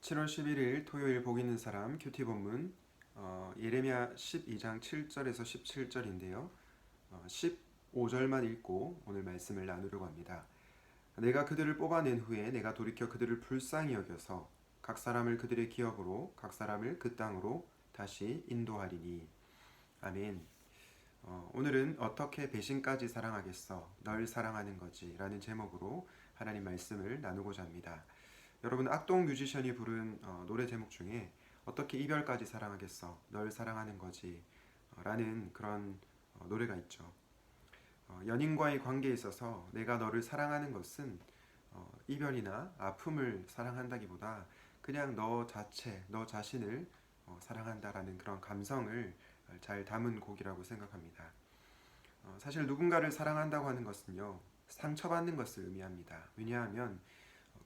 7월 11일 토요일 복 있는 사람 큐티 본문 예레미야 12장 7절에서 17절인데요. 15절만 읽고 오늘 말씀을 나누려고 합니다. 내가 그들을 뽑아낸 후에 내가 돌이켜 그들을 불쌍히 여겨서 각 사람을 그들의 기업으로 각 사람을 그 땅으로 다시 인도하리니. 아멘. 오늘은 어떻게 배신까지 사랑하겠어? 널 사랑하는 거지 라는 제목으로 하나님 말씀을 나누고자 합니다. 여러분, 악동 뮤지션이 부른 노래 제목 중에 어떻게 이별까지 사랑하겠어? 널 사랑하는 거지 라는 그런 노래가 있죠. 연인과의 관계에 있어서 내가 너를 사랑하는 것은 이별이나 아픔을 사랑한다기보다 그냥 너 자체, 너 자신을 사랑한다라는 그런 감성을 잘 담은 곡이라고 생각합니다. 사실 누군가를 사랑한다고 하는 것은요, 상처받는 것을 의미합니다. 왜냐하면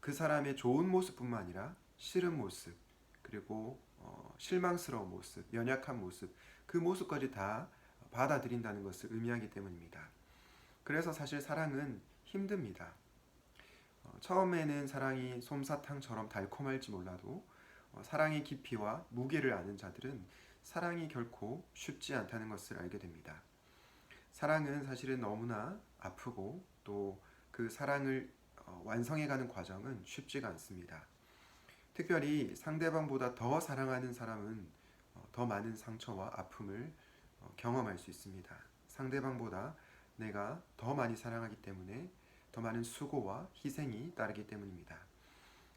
그 사람의 좋은 모습뿐만 아니라 싫은 모습, 그리고 실망스러운 모습, 연약한 모습, 그 모습까지 다 받아들인다는 것을 의미하기 때문입니다. 그래서 사실 사랑은 힘듭니다. 처음에는 사랑이 솜사탕처럼 달콤할지 몰라도 사랑의 깊이와 무게를 아는 자들은 사랑이 결코 쉽지 않다는 것을 알게 됩니다. 사랑은 사실은 너무나 아프고 또 그 사랑을 완성해가는 과정은 쉽지가 않습니다. 특별히 상대방보다 더 사랑하는 사람은 더 많은 상처와 아픔을 경험할 수 있습니다. 상대방보다 내가 더 많이 사랑하기 때문에 더 많은 수고와 희생이 따르기 때문입니다.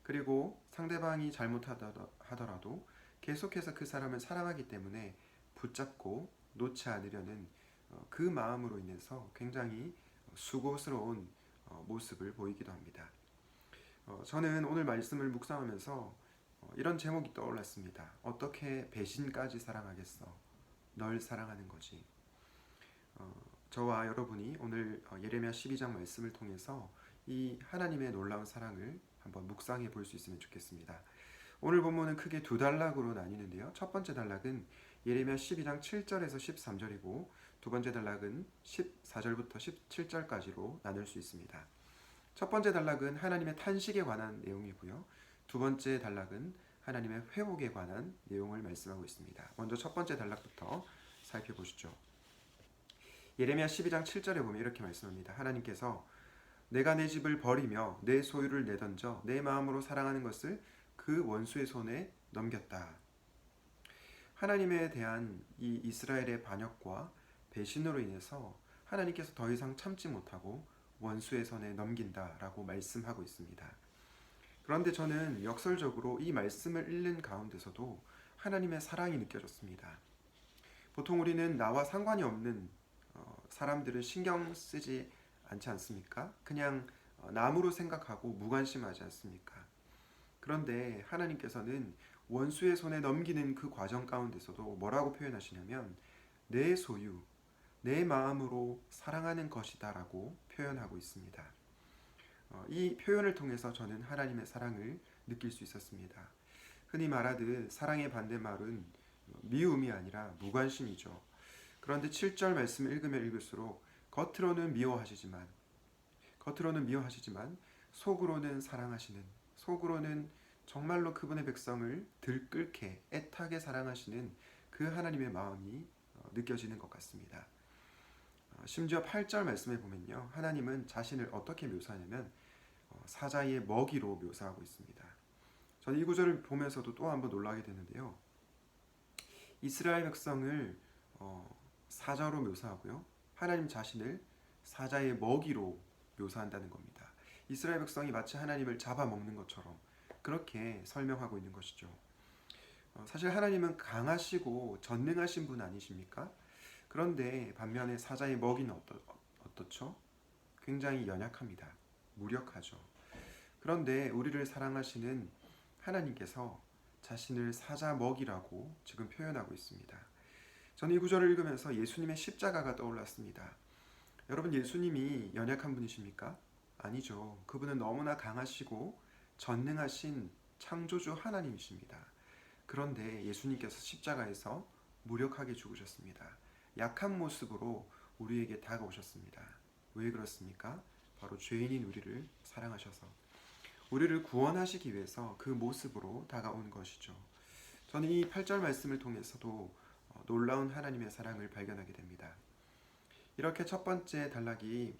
그리고 상대방이 잘못하더라도 계속해서 그 사람을 사랑하기 때문에 붙잡고 놓지 않으려는 그 마음으로 인해서 굉장히 수고스러운 모습을 보이기도 합니다. 저는 오늘 말씀을 묵상하면서 이런 제목이 떠올랐습니다. 어떻게 배신까지 사랑하겠어? 널 사랑하는 거지. 저와 여러분이 오늘 예레미야 12장 말씀을 통해서 이 하나님의 놀라운 사랑을 한번 묵상해 볼 수 있으면 좋겠습니다. 오늘 본문은 크게 두 단락으로 나뉘는데요. 첫 번째 단락은 예레미야 12장 7절에서 13절이고 두 번째 단락은 14절부터 17절까지로 나눌 수 있습니다. 첫 번째 단락은 하나님의 탄식에 관한 내용이고요. 두 번째 단락은 하나님의 회복에 관한 내용을 말씀하고 있습니다. 먼저 첫 번째 단락부터 살펴보시죠. 예레미야 12장 7절에 보면 이렇게 말씀합니다. 하나님께서 내가 내 집을 버리며 내 소유를 내던져 내 마음으로 사랑하는 것을 그 원수의 손에 넘겼다. 하나님에 대한 이 이스라엘의 반역과 배신으로 인해서 하나님께서 더 이상 참지 못하고 원수의 손에 넘긴다라고 말씀하고 있습니다. 그런데 저는 역설적으로 이 말씀을 읽는 가운데서도 하나님의 사랑이 느껴졌습니다. 보통 우리는 나와 상관이 없는 사람들을 신경 쓰지 않지 않습니까? 그냥 남으로 생각하고 무관심하지 않습니까? 그런데 하나님께서는 원수의 손에 넘기는 그 과정 가운데서도 뭐라고 표현하시냐면 내 소유, 내 마음으로 사랑하는 것이다 라고 표현하고 있습니다. 이 표현을 통해서 저는 하나님의 사랑을 느낄 수 있었습니다. 흔히 말하듯 사랑의 반대말은 미움이 아니라 무관심이죠. 그런데 7절 말씀을 읽으면 읽을수록 겉으로는 미워하시지만 속으로는 사랑하시는, 속으로는 정말로 그분의 백성을 들끓게 애타게 사랑하시는 그 하나님의 마음이 느껴지는 것 같습니다. 심지어 8절 말씀에 보면요, 하나님은 자신을 어떻게 묘사하냐면 사자의 먹이로 묘사하고 있습니다. 저는 이 구절을 보면서도 또 한번 놀라게 되는데요. 이스라엘 백성을 사자로 묘사하고요, 하나님 자신을 사자의 먹이로 묘사한다는 겁니다. 이스라엘 백성이 마치 하나님을 잡아먹는 것처럼 그렇게 설명하고 있는 것이죠. 사실 하나님은 강하시고 전능하신 분 아니십니까? 그런데 반면에 사자의 먹이는 어떻죠? 굉장히 연약합니다. 무력하죠. 그런데 우리를 사랑하시는 하나님께서 자신을 사자 먹이라고 지금 표현하고 있습니다. 저는 이 구절을 읽으면서 예수님의 십자가가 떠올랐습니다. 여러분, 예수님이 연약한 분이십니까? 아니죠. 그분은 너무나 강하시고 전능하신 창조주 하나님이십니다. 그런데 예수님께서 십자가에서 무력하게 죽으셨습니다. 약한 모습으로 우리에게 다가오셨습니다. 왜 그렇습니까? 바로 죄인인 우리를 사랑하셔서. 우리를 구원하시기 위해서 그 모습으로 다가온 것이죠. 저는 이 8절 말씀을 통해서도 놀라운 하나님의 사랑을 발견하게 됩니다. 이렇게 첫 번째 단락이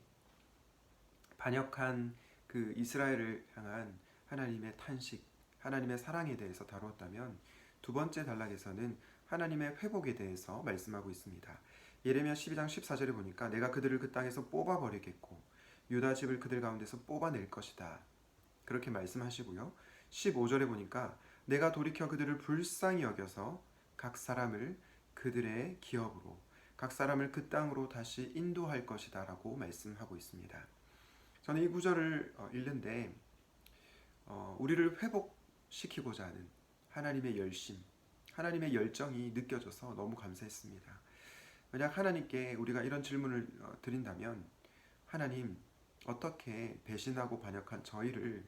반역한 그 이스라엘을 향한 하나님의 탄식, 하나님의 사랑에 대해서 다루었다면 두 번째 단락에서는 하나님의 회복에 대해서 말씀하고 있습니다. 예레미야 12장 14절에 보니까 내가 그들을 그 땅에서 뽑아버리겠고 유다 집을 그들 가운데서 뽑아낼 것이다. 그렇게 말씀하시고요. 15절에 보니까 내가 돌이켜 그들을 불쌍히 여겨서 각 사람을 그들의 기업으로 각 사람을 그 땅으로 다시 인도할 것이다 라고 말씀하고 있습니다. 저는 이 구절을 읽는데 우리를 회복시키고자 하는 하나님의 열심, 하나님의 열정이 느껴져서 너무 감사했습니다. 만약 하나님께 우리가 이런 질문을 드린다면 하나님, 어떻게 배신하고 반역한 저희를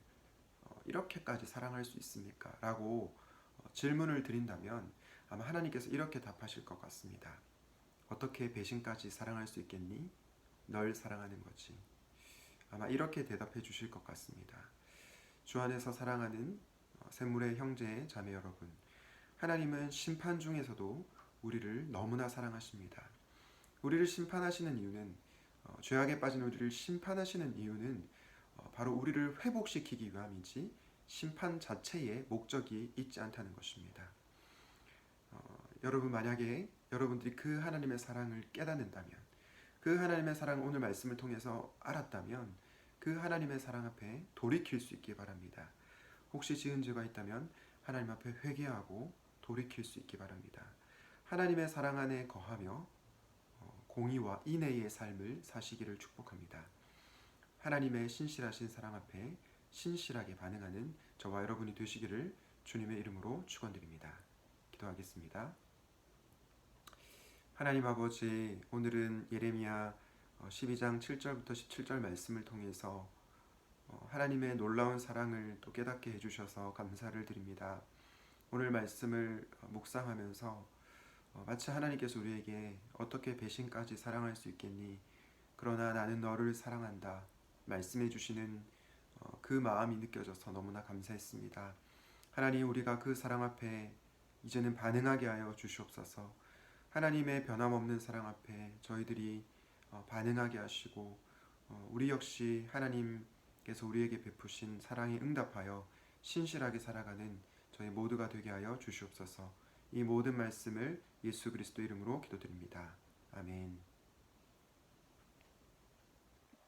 이렇게까지 사랑할 수 있습니까? 라고 질문을 드린다면 아마 하나님께서 이렇게 답하실 것 같습니다. 어떻게 배신까지 사랑할 수 있겠니? 널 사랑하는 거지. 아마 이렇게 대답해 주실 것 같습니다. 주 안에서 사랑하는 샘물의 형제 자매 여러분, 하나님은 심판 중에서도 우리를 너무나 사랑하십니다. 우리를 심판하시는 이유는 죄악에 빠진 우리를 심판하시는 이유는 바로 우리를 회복시키기 위함이지 심판 자체에 목적이 있지 않다는 것입니다. 여러분, 만약에 여러분들이 그 하나님의 사랑을 깨닫는다면, 그 하나님의 사랑을 오늘 말씀을 통해서 알았다면 그 하나님의 사랑 앞에 돌이킬 수 있기 바랍니다. 혹시 지은 죄가 있다면 하나님 앞에 회개하고 돌이킬 수 있기 바랍니다. 하나님의 사랑 안에 거하며 공의와 인애의 삶을 사시기를 축복합니다. 하나님의 신실하신 사랑 앞에 신실하게 반응하는 저와 여러분이 되시기를 주님의 이름으로 축원드립니다. 기도하겠습니다. 하나님 아버지, 오늘은 예레미야 12장 7절부터 17절 말씀을 통해서 하나님의 놀라운 사랑을 또 깨닫게 해주셔서 감사를 드립니다. 오늘 말씀을 묵상하면서 마치 하나님께서 우리에게 어떻게 배신까지 사랑할 수 있겠니? 그러나 나는 너를 사랑한다 말씀해 주시는 그 마음이 느껴져서 너무나 감사했습니다. 하나님, 우리가 그 사랑 앞에 이제는 반응하게 하여 주시옵소서. 하나님의 변함없는 사랑 앞에 저희들이 반응하게 하시고 우리 역시 하나님께서 우리에게 베푸신 사랑에 응답하여 신실하게 살아가는 저희 모두가 되게 하여 주시옵소서. 이 모든 말씀을 예수 그리스도 이름으로 기도드립니다. 아멘.